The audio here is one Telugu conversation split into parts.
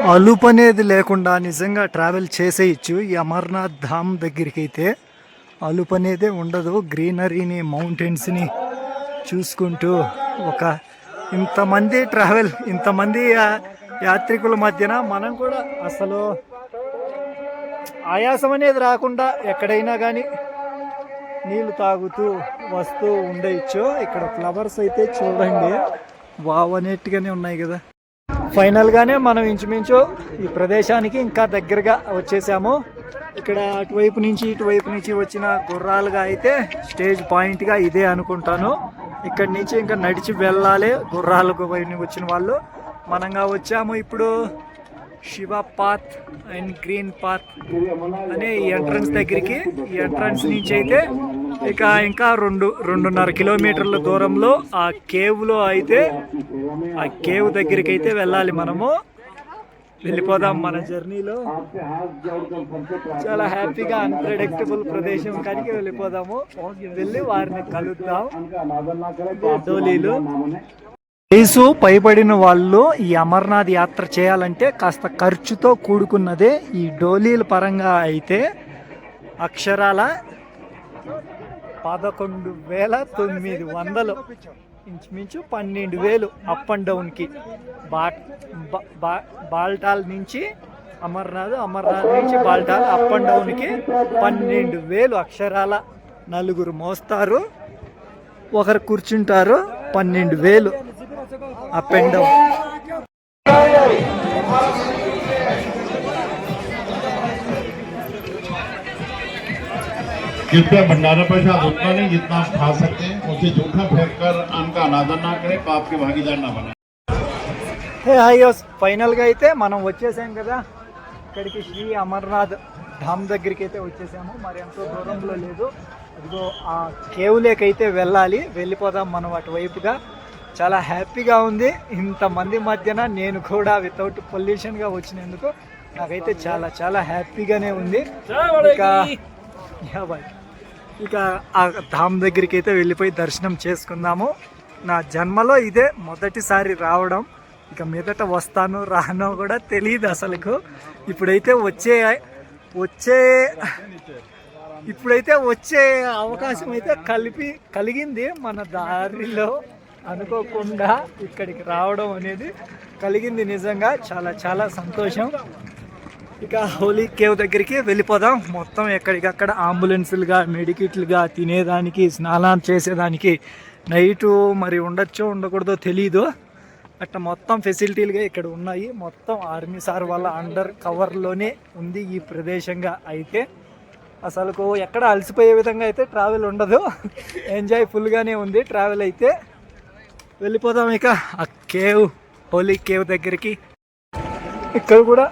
అలుపు అనేది లేకుండా నిజంగా ట్రావెల్ చేసేయచ్చు ఈ అమర్నాథ్ ధామ్ దగ్గరికి అయితే. అలుపు అనేదే ఉండదు. గ్రీనరీని, మౌంటైన్స్ని చూసుకుంటూ ఒక ఇంతమంది యాత్రికుల మధ్యన మనం కూడా అసలు ఆయాసం అనేది రాకుండా ఎక్కడైనా కానీ నీళ్ళు తాగుతూ వస్తూ ఉండేయచ్చు. ఇక్కడ ఫ్లవర్స్ అయితే చూడండి వావ్ అనేట్టుగానే ఉన్నాయి కదా. ఫైనల్గానే మనం ఇంచుమించు ఈ ప్రదేశానికి ఇంకా దగ్గరగా వచ్చేసాము. ఇక్కడ అటువైపు నుంచి ఇటువైపు నుంచి వచ్చిన గుర్రాలుగా అయితే స్టేజ్ పాయింట్గా ఇదే అనుకుంటాను. ఇక్కడి నుంచి ఇంకా నడిచి వెళ్ళాలి గుర్రాలకు వచ్చిన వాళ్ళు. మనంగా వచ్చాము ఇప్పుడు Shiva path and green path అనే ఈ ఎంట్రన్స్ దగ్గరికి. ఈ ఎంట్రన్స్ నుంచి అయితే ఇంకా 2.5 కిలోమీటర్ల దూరంలో ఆ కేవ్లో అయితే ఆ కేవ్ దగ్గరికి అయితే వెళ్ళాలి. మనము వెళ్ళిపోదాం మన జర్నీలో. చాలా హ్యాపీగా అన్ప్రెడిక్టబుల్ ప్రదేశం కానీ వెళ్ళిపోదాము. వెళ్ళి వారిని కలుద్దాం. డోలీలు వయసు పైబడిన వాళ్ళు ఈ అమర్నాథ్ యాత్ర చేయాలంటే కాస్త ఖర్చుతో కూడుకున్నదే. ఈ డోలీల పరంగా అయితే అక్షరాల 11,900 ఇంచుమించు 12,000 అప్ అండ్ డౌన్కి. బాల్టాల్ నుంచి అమర్నాథ్ నుంచి బాల్టాల్ అప్ అండ్ డౌన్కి 12,000 అక్షరాల. 4 మోస్తారు, ఒకరు కూర్చుంటారు. 12,000 అప్ అండ్ డౌన్. कृपया भंडारा प्रसाद उतना नहीं जितना आप खा सकते हैं, उसे जूठा फेंक कर अन्न का अनादर ना करें, पाप के भागीदार ना बने. ఫైనల్గా అయితే మనం వచ్చేసాం కదా ఇక్కడికి. శ్రీ అమర్నాథ్ ధామ్ దగ్గరికి అయితే వచ్చేసాము. మరి ఎంతో దూరంలో లేదు. అదిగో ఆ కేవ్లేకైతే వెళ్ళాలి. వెళ్ళిపోదాం మనం అటువైపుగా. చాలా హ్యాపీగా ఉంది ఇంతమంది మధ్యన. నేను కూడా వితౌట్ పొల్యూషన్గా వచ్చినందుకు నాకైతే చాలా చాలా హ్యాపీగానే ఉంది. ఇక ఆ ధామ్ దగ్గరికి అయితే వెళ్ళిపోయి దర్శనం చేసుకుందాము. నా జన్మలో ఇదే మొదటిసారి రావడం. ఇక మీదట వస్తానో రానో కూడా తెలియదు అసలుకు. ఇప్పుడైతే వచ్చే అవకాశం అయితే కలిగింది మన దారిలో. అనుకోకుండా ఇక్కడికి రావడం అనేది కలిగింది. నిజంగా చాలా చాలా సంతోషం. ఇక హోలీ కేవ్ దగ్గరికి వెళ్ళిపోదాం. మొత్తం ఎక్కడికక్కడ అంబులెన్సులుగా, మెడికిట్లుగా, తినేదానికి, స్నానాలు చేసేదానికి నైటు మరి ఉండొచ్చో ఉండకూడదో తెలీదు. అట్లా మొత్తం ఫెసిలిటీలుగా ఇక్కడ ఉన్నాయి. మొత్తం ఆర్మీ సార్ వాళ్ళ అండర్ కవర్లోనే ఉంది ఈ ప్రదేశంగా. అయితే అసలుకు ఎక్కడ అలసిపోయే విధంగా అయితే ట్రావెల్ ఉండదు. ఎంజాయ్ ఫుల్గానే ఉంది ట్రావెల్ అయితే. వెళ్ళిపోదాం ఇక ఆ కేవ్, హోలీ కేవ్ దగ్గరికి. ఇక్కడ కూడా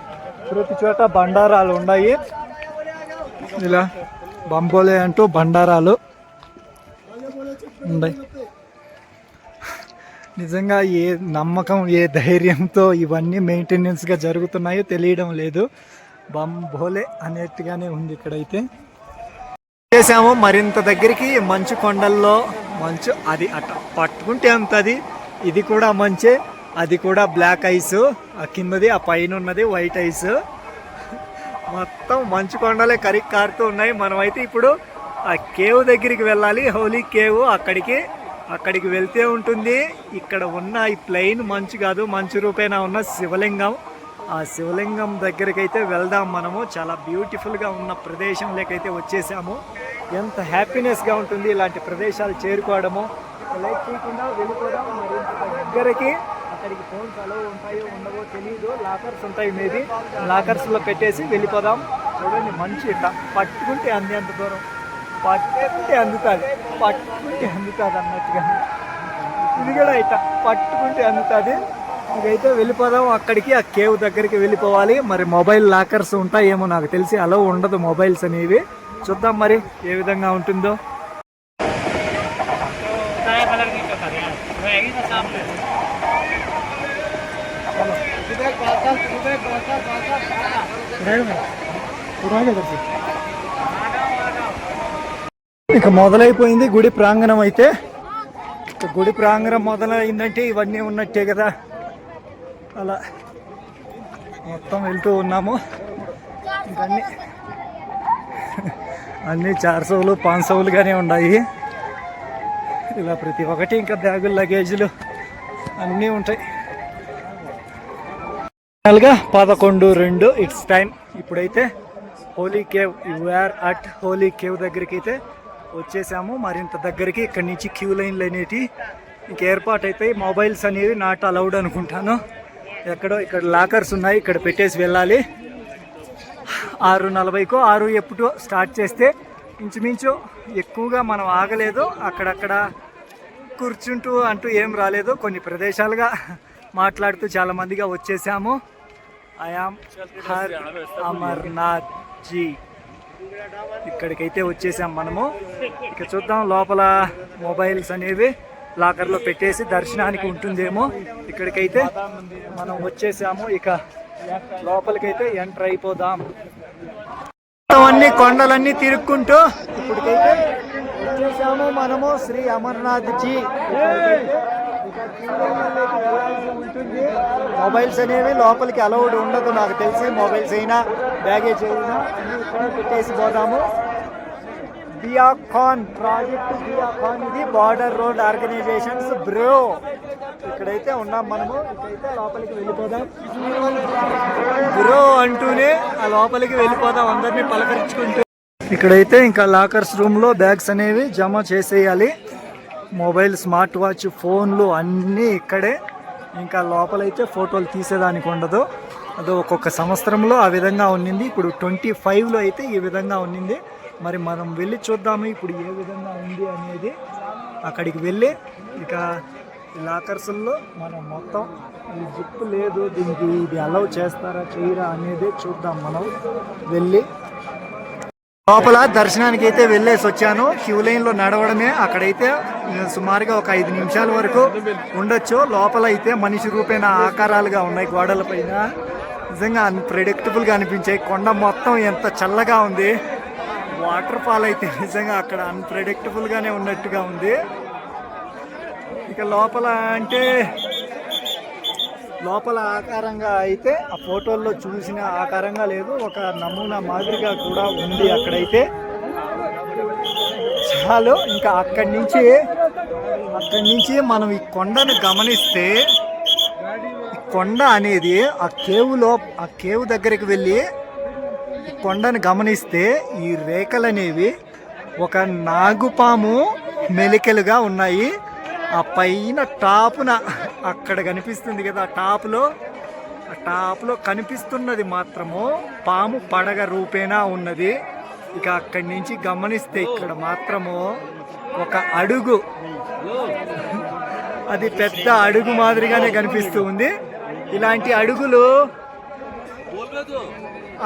ప్రతి చోట బండారాలు ఉన్నాయి. ఇలా బంబోలే అంటూ బండారాలు ఉన్నాయి. నిజంగా ఏ నమ్మకం, ఏ ధైర్యంతో ఇవన్నీ మెయింటెనెన్స్గా జరుగుతున్నాయో తెలియడం లేదు. బంబోలే అనేట్టుగానే ఉంది ఇక్కడైతే. చేసాము మరింత దగ్గరికి. మంచు కొండల్లో మంచు, అది అట్ట పట్టుకుంటే అంతది. ఇది కూడా మంచే, అది కూడా బ్లాక్ ఐస్. ఆ కిందది, ఆ పైన ఉన్నది వైట్ ఐస్. మొత్తం మంచు కొండలే కారుతూ ఉన్నాయి. మనమైతే ఇప్పుడు ఆ కేవ్ దగ్గరికి వెళ్ళాలి. హోలీ కేవ్. అక్కడికి వెళ్తే ఉంటుంది ఇక్కడ ఉన్న ఈ ప్లెయిన్ మంచు కాదు, మంచు రూపేణ ఉన్న శివలింగం. ఆ శివలింగం దగ్గరికి అయితే వెళ్దాం మనము. చాలా బ్యూటిఫుల్గా ఉన్న ప్రదేశంలోకైతే వచ్చేసాము. ఎంత హ్యాపీనెస్గా ఉంటుంది ఇలాంటి ప్రదేశాలు చేరుకోవడము. లైక్ చేయకుండా వెళ్ళిపోవడం మరింత దగ్గరికి. అక్కడికి ఫోన్స్ అలో ఉంటాయో ఉండవో తెలియదు. లాకర్స్ ఉంటాయి, మేబీ లాకర్స్లో పెట్టేసి వెళ్ళిపోదాం. చూడండి మంచి పట్టుకుంటే అంత దూరం, పట్టుకుంటే అందుతుంది అన్నట్టుగా. ఇది కూడా ఇట్లా పట్టుకుంటే అందుతుంది. ఇదైతే వెళ్ళిపోదాం అక్కడికి. ఆ కేవ్ దగ్గరికి వెళ్ళిపోవాలి. మరి మొబైల్ లాకర్స్ ఉంటాయేమో, నాకు తెలిసి అలో ఉండదు మొబైల్స్ అనేవి. చూద్దాం మరి ఏ విధంగా ఉంటుందో. ఇక మొదలైపోయింది గుడి ప్రాంగణం అయితే. గుడి ప్రాంగణం మొదలైందంటే ఇవన్నీ ఉన్నట్టే కదా. అలా మొత్తం వెళ్తూ ఉన్నాము. ఇంకన్నీ అన్నీ 400 500గానే ఉన్నాయి. ఇలా ప్రతి ఒక్కటి ఇంకా బ్యాగులు లగేజీలు అన్నీ ఉంటాయి. ఫైనల్గా 11:02 ఇట్స్ టైం. ఇప్పుడైతే holy cave, you are at holy cave దగ్గరికి అయితే వచ్చేసాము. మరింత దగ్గరికి ఇక్కడి నుంచి క్యూ లైన్లు అనేవి ఇంక ఏర్పాటు అవుతాయి. మొబైల్స్ అనేవి నాట్ అలౌడ్ అనుకుంటాను. ఎక్కడో ఇక్కడ లాకర్స్ ఉన్నాయి, ఇక్కడ పెట్టేసి వెళ్ళాలి. 6:40కో 6 ఎప్పుడో స్టార్ట్ చేస్తే ఇంచుమించు ఎక్కువగా మనం ఆగలేదు. అక్కడక్కడ కూర్చుంటూ అంటూ ఏం రాలేదు. కొన్ని ప్రదేశాలుగా మాట్లాడుతూ చాలామందిగా వచ్చేసాము. ఐఆమ్ హర్ అమర్నాథ్ జీ, ఇక్కడికైతే వచ్చేసాం మనము. ఇక చూద్దాం లోపల మొబైల్స్ అనేవి లాకర్లో పెట్టేసి దర్శనానికి ఉంటుందేమో. ఇక్కడికైతే మనం వచ్చేసాము. ఇక లోపలికైతే ఎంటర్ అయిపోదాం. అన్ని కొండలన్నీ తిరుక్కుంటూ ఇప్పటికైతే వచ్చేసాము మనము శ్రీ అమర్నాథ్ జీ. ఉంటుంది. మొబైల్స్ అనేవి లోపలికి అలౌడ్ ఉండదు నాకు తెలిసి. మొబైల్స్ అయినా బ్యాగేజ్ అయినా అన్ని ఇక్కడ పెట్టేసి పోదాము. బియాకాన్ ప్రాజెక్ట్, బియాకాన్ ఇది బార్డర్ రోడ్ ఆర్గనైజేషన్స్ బ్రో. ఇక్కడైతే ఉన్నాం మనము. ఇక్కడైతే లోపలికి వెళ్ళిపోదాం. బ్రో అంటూనే ఆ లోపలికి వెళ్ళిపోదాం అందరినీ పలకరించుకుంటూ. ఇక్కడైతే ఇంకా లాకర్స్ రూమ్లో బ్యాగ్స్ అనేవి జమ చేసేయాలి. మొబైల్, స్మార్ట్ వాచ్, ఫోన్లు అన్నీ ఇక్కడే. ఇంకా లోపలైతే ఫోటోలు తీసేదానికి ఉండదు. అది ఒక్కొక్క సంవత్సరంలో ఆ విధంగా ఉన్నింది. ఇప్పుడు 25లో అయితే ఈ విధంగా ఉన్నింది. మరి మనం వెళ్ళి చూద్దాము ఇప్పుడు ఏ విధంగా ఉంది అనేది. అక్కడికి వెళ్ళి ఇక లాకర్స్లో మనం మొత్తం ఈ జిప్ లేదు, దీనికి ఇది అలౌ చేస్తారా చేయరా అనేది చూద్దాం మనం వెళ్ళి. లోపల దర్శనానికి అయితే వెళ్ళేసి వచ్చాను. క్యూ లైన్లో నడవడమే. అక్కడైతే సుమారుగా ఒక 5 నిమిషాల వరకు ఉండొచ్చు. లోపల అయితే మనిషి రూపేణ ఆకారాలుగా ఉన్నాయి గోడల పైన. నిజంగా అన్ప్రెడిక్టబుల్గా అనిపించాయి. కొండ మొత్తం ఎంత చల్లగా ఉంది. వాటర్ ఫాల్ అయితే నిజంగా అక్కడ అన్ప్రెడిక్టబుల్గానే ఉన్నట్టుగా ఉంది. ఇక లోపల అంటే లోపల ఆకారంగా అయితే ఆ ఫోటోల్లో చూసిన ఆకారంగా లేదు. ఒక నమూనా మాదిరిగా కూడా ఉంది అక్కడైతే. చాలు ఇంకా అక్కడి నుంచి మనం ఈ కొండను గమనిస్తే, ఈ కొండ అనేది ఆ కేవ్ దగ్గరికి వెళ్ళి ఈ కొండను గమనిస్తే ఈ రేఖలు అనేవి ఒక నాగుపాము మెలికలుగా ఉన్నాయి. ఆ పైన టాపున అక్కడ కనిపిస్తుంది కదా, ఆ టాప్లో కనిపిస్తున్నది మాత్రము పాము పడగ రూపేణా ఉన్నది. ఇక అక్కడి నుంచి గమనిస్తే ఇక్కడ మాత్రము ఒక అడుగు, అది పెద్ద అడుగు మాదిరిగానే కనిపిస్తూ ఉంది. ఇలాంటి అడుగులు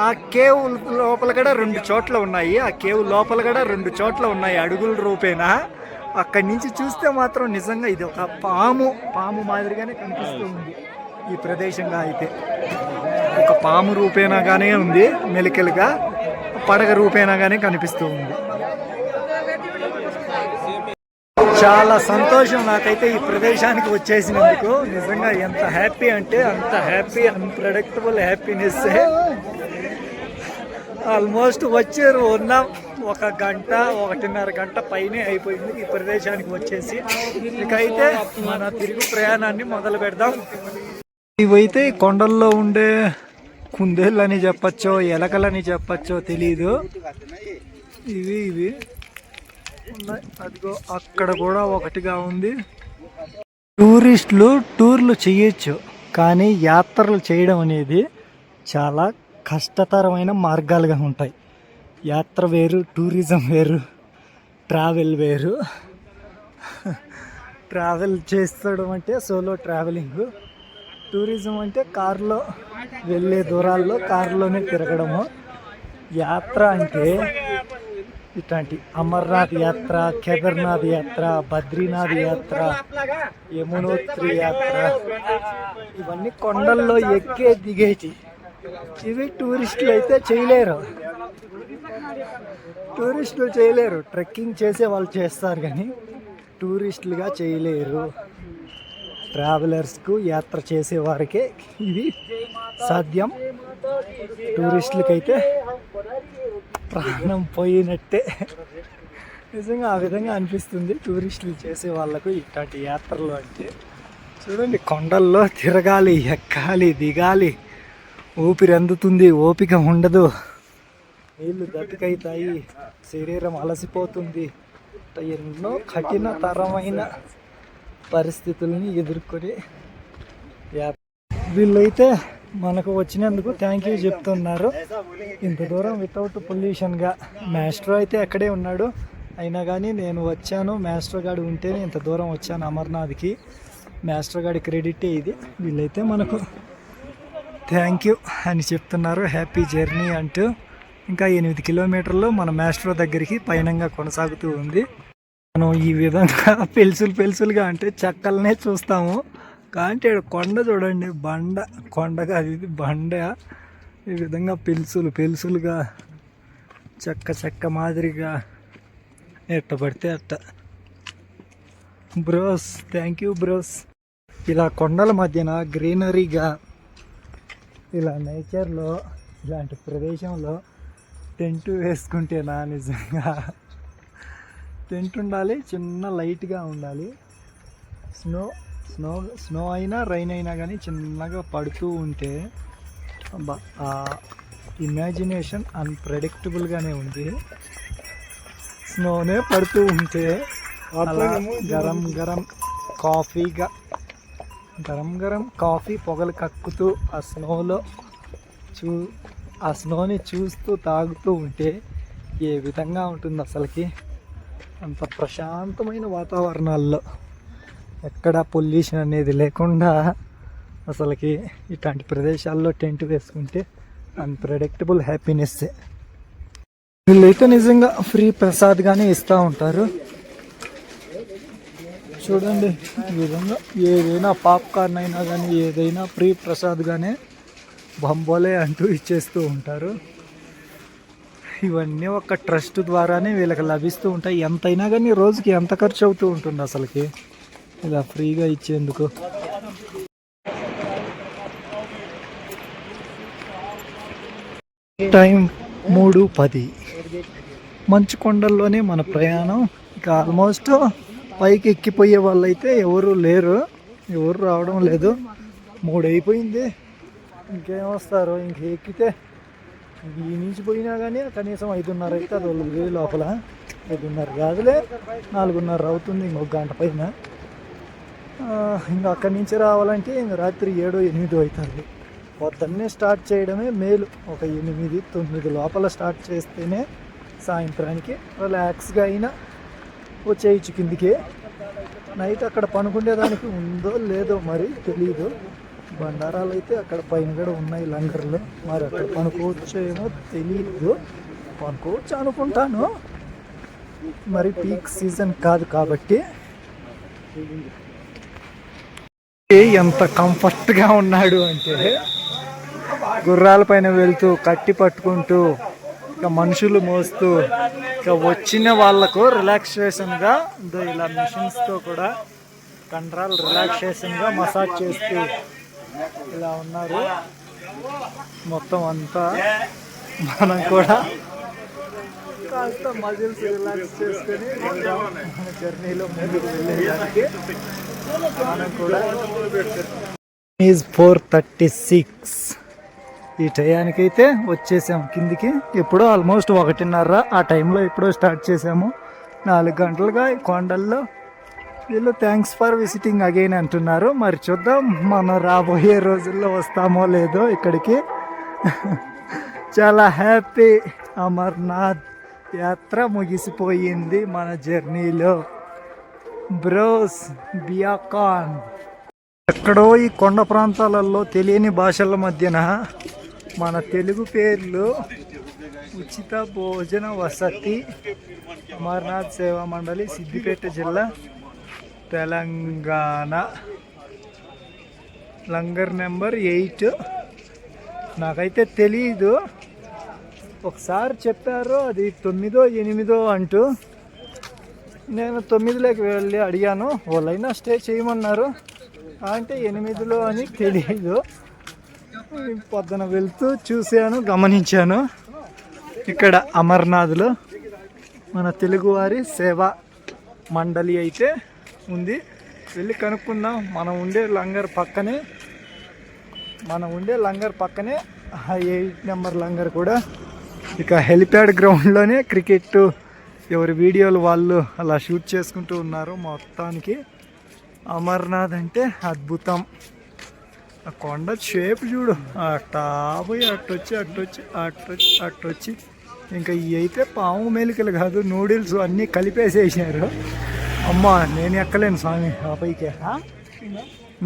ఆ కేవ్ లోపల కూడా 2 చోట్ల ఉన్నాయి. ఆ కేవ్ లోపల కూడా 2 చోట్ల ఉన్నాయి అడుగుల రూపేణా. అక్కడి నుంచి చూస్తే మాత్రం నిజంగా ఇది ఒక పాము మాదిరిగానే కనిపిస్తూ ఉంది. ఈ ప్రదేశంగా అయితే ఒక పాము రూపేణాగానే ఉంది, మెలికలుగా పడగ రూపేణాగానే కనిపిస్తూ ఉంది. చాలా సంతోషం నాకైతే ఈ ప్రదేశానికి వచ్చేసినందుకు. నిజంగా ఎంత హ్యాపీ అంటే అంత హ్యాపీ, అన్ప్రెడిక్టబుల్ హ్యాపీనెస్. ఆల్మోస్ట్ వచ్చారు ఉన్నాం 1 గంట 1.5 గంట పైనే అయిపోయింది ఈ ప్రదేశానికి వచ్చేసి. ఇకైతే మన తిరుగు ప్రయాణాన్ని మొదలు పెడదాం. ఇవైతే కొండల్లో ఉండే కుందేళ్ళని చెప్పచ్చో ఎలకలని చెప్పచ్చో తెలీదు. ఇవి ఉన్నాయి. అదిగో అక్కడ కూడా ఒకటిగా ఉంది. టూర్లు చేయొచ్చు, కానీ యాత్రలు చేయడం అనేది చాలా కష్టతరమైన మార్గాలుగా ఉంటాయి. యాత్ర వేరు, టూరిజం వేరు, ట్రావెల్ వేరు. ట్రావెల్ చేస్తడం అంటే సోలో ట్రావెలింగ్. టూరిజం అంటే కారులో వెళ్ళే దూరాల్లో కారులోనే తిరగడము. యాత్ర అంటే ఇట్లాంటి అమర్నాథ్ యాత్ర, కేదార్నాథ్ యాత్ర, బద్రీనాథ్ యాత్ర, యమునోత్రి యాత్ర, ఇవన్నీ కొండల్లో ఎక్కే దిగేటి. ఇవి టూరిస్టులు అయితే చేయలేరు. ట్రెక్కింగ్ చేసే వాళ్ళు చేస్తారు కానీ టూరిస్టులుగా చేయలేరు. ట్రావెలర్స్కు, యాత్ర చేసే వారికే ఇది సాధ్యం. టూరిస్టులకైతే ప్రాణం పోయినట్టే. నిజంగా ఆ విధంగా అనిపిస్తుంది టూరిస్టులు చేసే వాళ్ళకు ఇట్లాంటి యాత్రలు అంటే. చూడండి, కొండల్లో తిరగాలి, ఎక్కాలి, దిగాలి, ఊపిరి అందుతుంది, ఓపిక ఉండదు, నీళ్ళు దప్పికైతాయి, శరీరం అలసిపోతుంది. ఎన్నో కఠినతరమైన పరిస్థితులని ఎదుర్కొని వీళ్ళైతే మనకు వచ్చినందుకు థ్యాంక్ యూ చెప్తున్నారు. ఇంత దూరం వితౌట్ పొల్యూషన్గా. మాస్టర్ అయితే అక్కడే ఉన్నాడు, అయినా కానీ నేను వచ్చాను, మాస్టర్ గారు ఉంటేనే ఇంత దూరం వచ్చాను అమర్నాథ్కి. మాస్టర్ గారి క్రెడిటే ఇది. వీళ్ళైతే మనకు థ్యాంక్ యూ అని చెప్తున్నారు, హ్యాపీ జర్నీ అంటూ. ఇంకా 8 కిలోమీటర్లు మన మాస్టర్ దగ్గరికి పయనంగా కొనసాగుతూ ఉంది. మనం ఈ విధంగా పెలుసులుగా అంటే చెక్కలనే చూస్తాము, కానీ కొండ చూడండి, బండ కొండ కాదు ఇది, బండ. ఈ విధంగా పెలుసులుగా చెక్క మాదిరిగా ఎట్ట పడితే అట్ట. Bros, thank you bros. ఇలా కొండల మధ్యన గ్రీనరీగా, ఇలా నేచర్లో, ఇలాంటి ప్రదేశంలో టెంట్ వేసుకుంటేనా నిజంగా టెంట్ ఉండాలి, చిన్న లైట్గా ఉండాలి. స్నో అయినా రైన్ అయినా కానీ చిన్నగా పడుతూ ఉంటే ఆ ఇమాజినేషన్ అన్ప్రెడిక్టబుల్గానే ఉంది. స్నోనే పడుతూ ఉంటే అలా గరం కాఫీ పొగలు కక్కుతూ ఆ స్నోని చూస్తూ తాగుతూ ఉంటే ఏ విధంగా ఉంటుంది అసలుకి. అంత ప్రశాంతమైన వాతావరణాల్లో, ఎక్కడ పొల్యూషన్ అనేది లేకుండా అసలుకి ఇట్లాంటి ప్రదేశాల్లో టెంట్ వేసుకుంటే అన్ప్రెడిక్టబుల్ హ్యాపీనెస్. వీళ్ళైతే నిజంగా ఫ్రీ ప్రసాద్గానే ఇస్తూ ఉంటారు. చూడండి, ఈ విధంగా ఏదైనా పాప్కార్న్ అయినా కానీ ఏదైనా ఫ్రీ ప్రసాద్గానే బంబోలే అంటూ ఇచ్చేస్తూ ఉంటారు. ఇవన్నీ ఒక ట్రస్ట్ ద్వారానే వీళ్ళకి లభిస్తూ ఉంటాయి. ఎంతైనా కానీ రోజుకి ఎంత ఖర్చు అవుతూ ఉంటుంది అసలుకి ఇలా ఫ్రీగా ఇచ్చేందుకు. టైం 3:10. మంచు కొండల్లోనే మన ప్రయాణం. ఇక ఆల్మోస్ట్ పైకి ఎక్కిపోయే వాళ్ళైతే ఎవరు లేరు, ఎవరు రావడం లేదు. 3 అయిపోయింది, ఇంకేం వస్తారు. ఇంక ఎక్కితే ఈ నుంచి పోయినా కానీ కనీసం 5:30 అయితే అది వాళ్ళు లోపల. 5:30 కాదులే, 4:30 అవుతుంది, ఇంకొక గంట పైన. ఇంకా అక్కడి నుంచి రావాలంటే ఇంక రాత్రి 7-8 అవుతుంది. పొద్దున్నే స్టార్ట్ చేయడమే మేలు. ఒక 8-9 లోపల స్టార్ట్ చేస్తేనే సాయంత్రానికి రిలాక్స్గా అయినా వచ్చేయచ్చు కిందికి. నైట్ అక్కడ పనుకునేదానికి ఉందో లేదో మరి తెలీదు. బండారాలు అయితే అక్కడ పైన కూడా ఉన్నాయి, లంగర్లు. మరి అక్కడ పనుకోవచ్చు ఏమో తెలీదు. పనుకోవచ్చు అనుకుంటాను, మరి పీక్ సీజన్ కాదు కాబట్టి. ఎంత కంఫర్ట్గా ఉన్నాడు అంటే, గుర్రాల పైన వెళ్తూ కట్టి పట్టుకుంటూ ఇక మనుషులు మోస్తూ ఇక వచ్చిన వాళ్ళకు రిలాక్సేషన్గా ఇలా మిషన్స్తో కూడా కండరాలు రిలాక్సేషన్గా మసాజ్ చేస్తూ ఇలా ఉన్నారు. మొత్తం అంతా మనం కూడా కాస్త మజిల్స్ రిలాక్స్ చేసుకొని మన జర్నీలో ముందుకు వెళ్ళేదానికి మనం కూడా. 4:36 ఈ టయానికైతే వచ్చేసాము కిందికి. ఎప్పుడో ఆల్మోస్ట్ 1:30 ఆ టైంలో ఎప్పుడో స్టార్ట్ చేసాము. 4 గంటలుగా ఈ కొండల్లో. వీళ్ళు థ్యాంక్స్ ఫర్ విజిటింగ్ అగైన్ అంటున్నారు. మరి చూద్దాం మనం రాబోయే రోజుల్లో వస్తామో లేదో ఇక్కడికి. చాలా హ్యాపీ. అమర్నాథ్ యాత్ర ముగిసిపోయింది మన జర్నీలో. బ్రోస్, బియాకాన్. ఎక్కడో ఈ కొండ ప్రాంతాలలో తెలియని భాషల మధ్యన మన తెలుగు పేర్లు ఉచిత భోజన వసతి అమర్నాథ్ సేవా మండలి, సిద్దిపేట జిల్లా, తెలంగాణ. లంగర్ నెంబర్ 8. నాకైతే తెలీదు, ఒకసారి చెప్పారు అది 9, 8 అంటూ. నేను 9లోకి వెళ్ళి అడిగాను, వాళ్ళైనా స్టే చేయమన్నారు. అంటే 8లో అని తెలీదు. పొద్దున వెళ్తూ చూశాను, గమనించాను. ఇక్కడ అమర్నాథ్లో మన తెలుగువారి సేవా మండలి అయితే ఉంది. వెళ్ళి కనుక్కుందాం. మనం ఉండే లంగర్ పక్కనే 8 నెంబర్ లంగర్ కూడా. ఇక హెలిప్యాడ్ గ్రౌండ్లోనే క్రికెట్ ఎవరి వీడియోలు వాళ్ళు అలా షూట్ చేసుకుంటూ ఉన్నారు. మొత్తానికి అమర్నాథ్ అంటే అద్భుతం. ఆ కొండ షేప్ చూడు, అట్టాపోయి అట్టొచ్చి ఇంకా ఇవి అయితే పాము మేలికలు కాదు, నూడిల్స్ అన్నీ కలిపేసేసారు. అమ్మా నేను ఎక్కలేను స్వామి ఆ పైకి,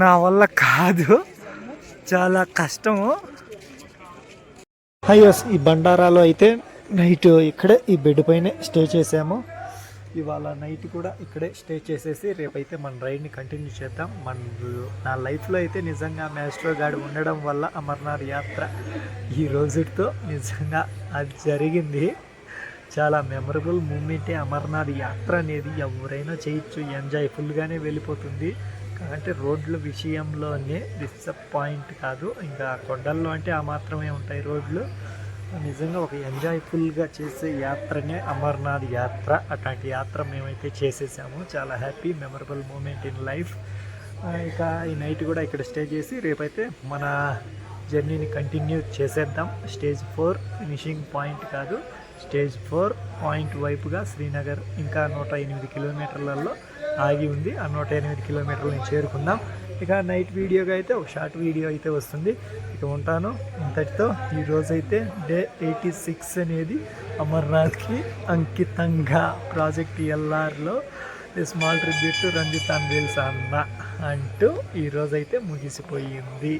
నా వల్ల కాదు, చాలా కష్టము. అయ్యోస్ ఈ బండారాలో అయితే నైట్ ఇక్కడే ఈ బెడ్ పైనే స్టే చేసాము. ఇవాళ నైట్ కూడా ఇక్కడే స్టే చేసేసి రేపైతే మన రైడ్ని కంటిన్యూ చేద్దాం. నా లైఫ్లో అయితే నిజంగా మాస్ట్రో గార్డ్ ఉండడం వల్ల అమర్నాథ్ యాత్ర ఈ రోజుతో నిజంగా అది జరిగింది. చాలా మెమరబుల్ మూమెంటే అమర్నాథ్ యాత్ర అనేది. ఎవరైనా చేయొచ్చు, ఎంజాయ్ ఫుల్గానే వెళ్ళిపోతుంది. అంటే రోడ్ల విషయంలోనే డిసప్పాయింట్ కాదు, ఇంకా కొండల్లో అంటే ఆ మాత్రమే ఉంటాయి రోడ్లు. నిజంగా ఒక ఎంజాయ్ఫుల్గా చేసే యాత్రనే అమర్నాథ్ యాత్ర. అట్లాంటి యాత్ర మేమైతే చేసేసాము. చాలా happy memorable moment in life. ఇక ఈ నైట్ కూడా ఇక్కడ స్టే చేసి రేపైతే మన జర్నీని కంటిన్యూ చేసేద్దాం. స్టేజ్ 4 ఫినిషింగ్ పాయింట్ కాదు, స్టేజ్ 4 పాయింట్ వైపుగా శ్రీనగర్ ఇంకా 108 కిలోమీటర్లలో ఆగి ఉంది. ఆ 108 కిలోమీటర్లను చేరుకుందాం. ఇక నైట్ వీడియోగా అయితే ఒక షార్ట్ వీడియో అయితే వస్తుంది. ఇక ఉంటాను ఇంతటితో. ఈరోజైతే డే 86 అనేది అమర్నాథ్కి అంకితంగా ప్రాజెక్ట్ ఎల్ఆర్లో స్మాల్ ట్రిబ్యూట్ టు రంజిత్ అన్వేల్స్ అన్న అంటూ ఈరోజైతే ముగిసిపోయింది.